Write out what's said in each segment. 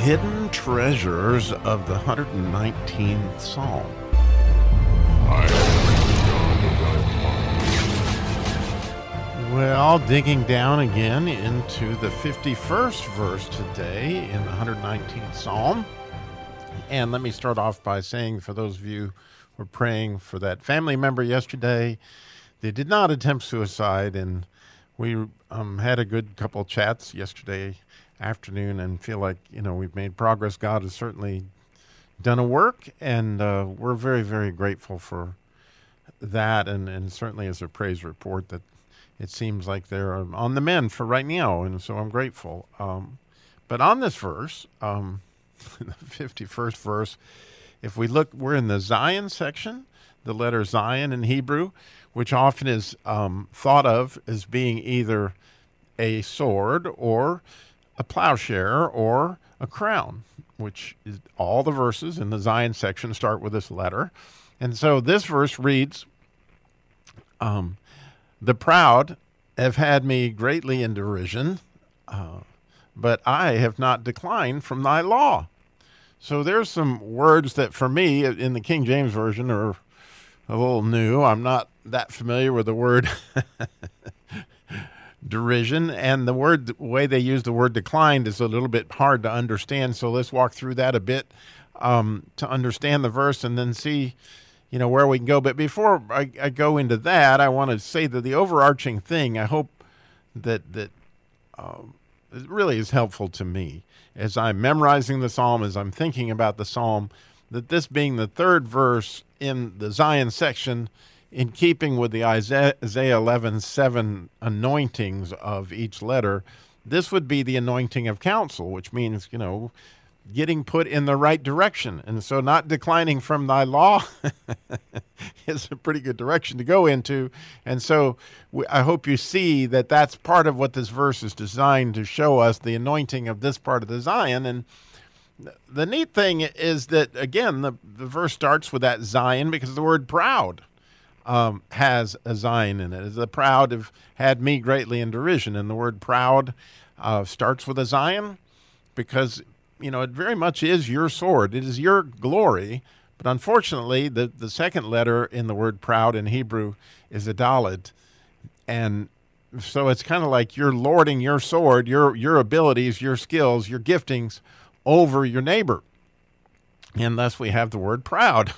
hidden treasures of the 119th Psalm. Well, digging down again into the 51st verse today in the 119th Psalm. And let me start off by saying, for those of you who were praying for that family member yesterday, they did not attempt suicide, and we had a good couple of chats yesterday afternoon and feel like, we've made progress. God has certainly done a work, and we're very, very grateful for that, and certainly as a praise report that it seems like they're on the mend for right now, and so I'm grateful. But on this verse, the 51st verse, if we look, we're in the Zion section, the letter Zion in Hebrew, which often is thought of as being either a sword or a plowshare or a crown, which is all the verses in the Zion section start with this letter. And so this verse reads, the proud have had me greatly in derision, but I have not declined from thy law. So there's some words that for me in the King James Version are a little new. I'm not that familiar with the word derision, and the way they use the word declined is a little bit hard to understand. So let's walk through that a bit to understand the verse and then see where we can go. But before I go into that, I want to say that the overarching thing, I hope that it really is helpful to me as I'm memorizing the psalm, as I'm thinking about the psalm, that this being the third verse in the Zion section, in keeping with the Isaiah 11:7 anointings of each letter, this would be the anointing of counsel, which means, getting put in the right direction. And so not declining from thy law is a pretty good direction to go into. And so I hope you see that that's part of what this verse is designed to show us, the anointing of this part of the Zion. And the neat thing is that, again, the verse starts with that Zion because the word proud has a Zion in it. The proud have had me greatly in derision. And the word proud starts with a Zion because it very much is your sword. It is your glory. But unfortunately, the second letter in the word proud in Hebrew is a dalet. And so it's kind of like you're lording your sword, your abilities, your skills, your giftings over your neighbor. And thus we have the word proud.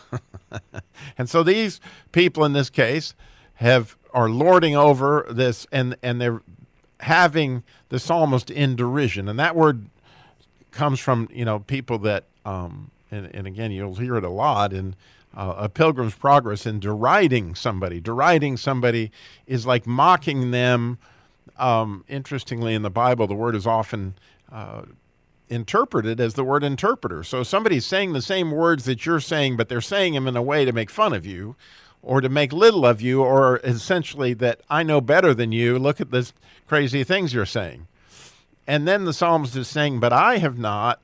And so these people in this case are lording over this, and they're having the psalmist in derision. And that word comes from, people that, and again, you'll hear it a lot in A Pilgrim's Progress, in deriding somebody. Deriding somebody is like mocking them. Interestingly, in the Bible, the word is often interpreted as the word interpreter. So somebody's saying the same words that you're saying, but they're saying them in a way to make fun of you or to make little of you, or essentially that I know better than you. Look at this crazy things you're saying. And then the psalmist is saying, but I have not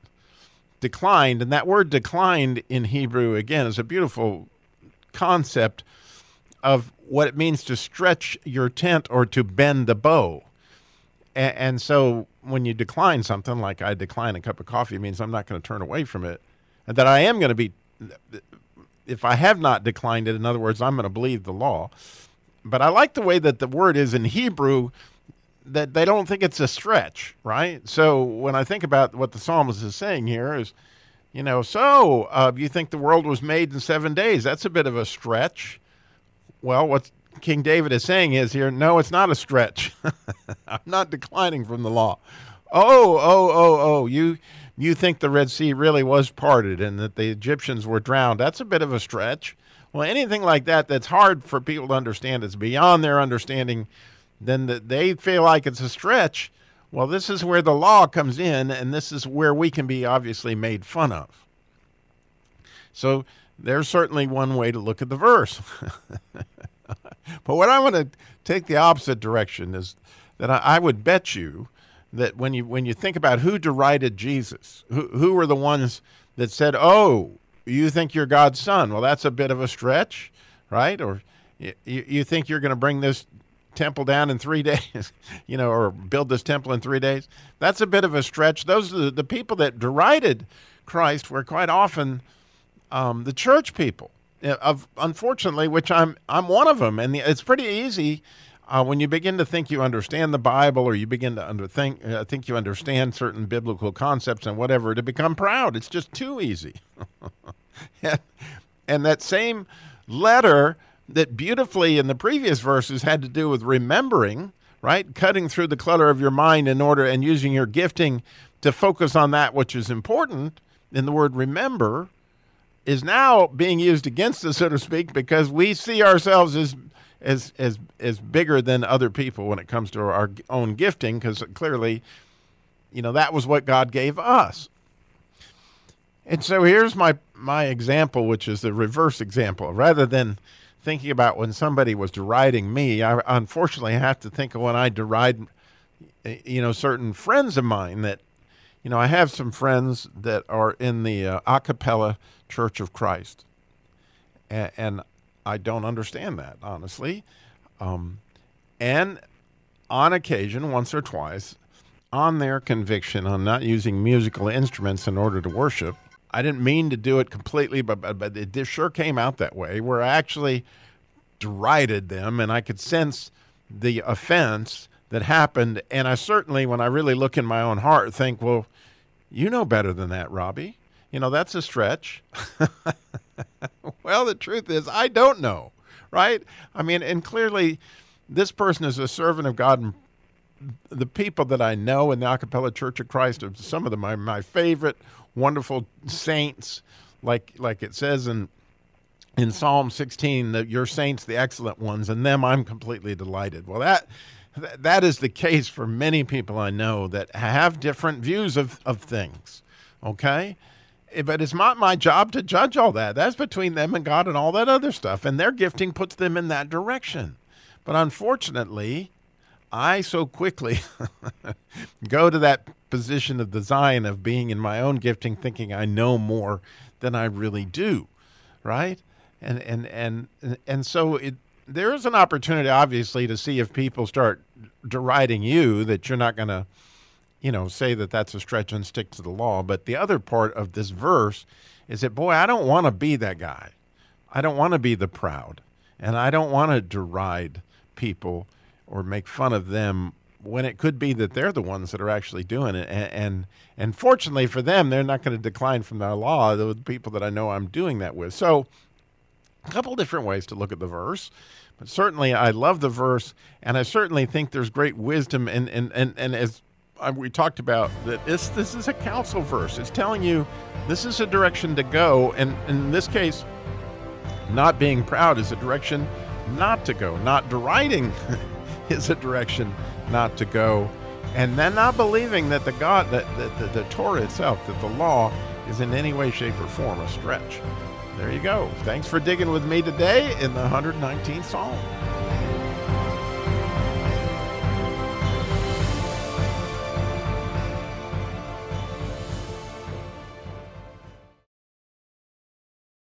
declined. And that word declined in Hebrew, again, is a beautiful concept of what it means to stretch your tent or to bend the bow. And so when you decline something, like I decline a cup of coffee, it means I'm not going to turn away from it. And that I am going to be, if I have not declined it, in other words, I'm going to believe the law. But I like the way that the word is in Hebrew, that they don't think it's a stretch, right? So when I think about what the psalmist is saying here is, you think the world was made in 7 days. That's a bit of a stretch. Well, what King David is saying is here, no, it's not a stretch. I'm not declining from the law. You think the Red Sea really was parted and that the Egyptians were drowned. That's a bit of a stretch. Well, anything like that that's hard for people to understand, it's beyond their understanding, then they feel like it's a stretch. Well, this is where the law comes in, and this is where we can be obviously made fun of. So there's certainly one way to look at the verse. But what I want to take the opposite direction is that I would bet you that when you think about who derided Jesus, who were the ones that said, oh, you think you're God's son? Well, that's a bit of a stretch, right? Or you think you're going to bring this temple down in 3 days, or build this temple in 3 days. That's a bit of a stretch. Those are the people that derided Christ were quite often the church people, unfortunately, which I'm one of them. And it's pretty easy when you begin to think you understand the Bible, or you begin to think you understand certain biblical concepts and whatever, to become proud. It's just too easy. And that same letter that beautifully in the previous verses had to do with remembering, right? Cutting through the clutter of your mind and using your gifting to focus on that which is important, in the word remember, is now being used against us, so to speak, because we see ourselves as bigger than other people when it comes to our own gifting, because clearly, that was what God gave us. And so here's my example, which is the reverse example. Rather than thinking about when somebody was deriding me, I unfortunately have to think of when I deride, certain friends of mine that, I have some friends that are in the a cappella Church of Christ. And I don't understand that, honestly. And on occasion, once or twice, on their conviction on not using musical instruments in order to worship, I didn't mean to do it completely, but it sure came out that way, where I actually derided them, and I could sense the offense that happened. And I certainly, when I really look in my own heart, think, well, you know better than that, Robby. That's a stretch. Well, the truth is, I don't know, right? I mean, and clearly, this person is a servant of God. And the people that I know in the a cappella Church of Christ are some of them my favorite, wonderful saints, like it says in Psalm 16, that your saints, the excellent ones, and them I'm completely delighted. Well, that is the case for many people I know that have different views of things, okay? But it's not my job to judge all that. That's between them and God and all that other stuff, and their gifting puts them in that direction. But unfortunately, I so quickly go to that position of design of being in my own gifting, thinking I know more than I really do, right? And so there is an opportunity, obviously, to see if people start deriding you, that you're not going to, say that that's a stretch and stick to the law. But the other part of this verse is that, boy, I don't want to be that guy. I don't want to be the proud, and I don't want to deride people or make fun of them when it could be that they're the ones that are actually doing it. And fortunately for them, they're not going to decline from the law, the people that I know I'm doing that with. So a couple different ways to look at the verse. But certainly I love the verse, and I certainly think there's great wisdom. And as we talked about, that this is a counsel verse. It's telling you this is a direction to go. And in this case, not being proud is a direction not to go. Not deriding is a direction not to go. And then not believing that the Torah itself, that the law is in any way, shape, or form a stretch. There you go. Thanks for digging with me today in the 119th Psalm.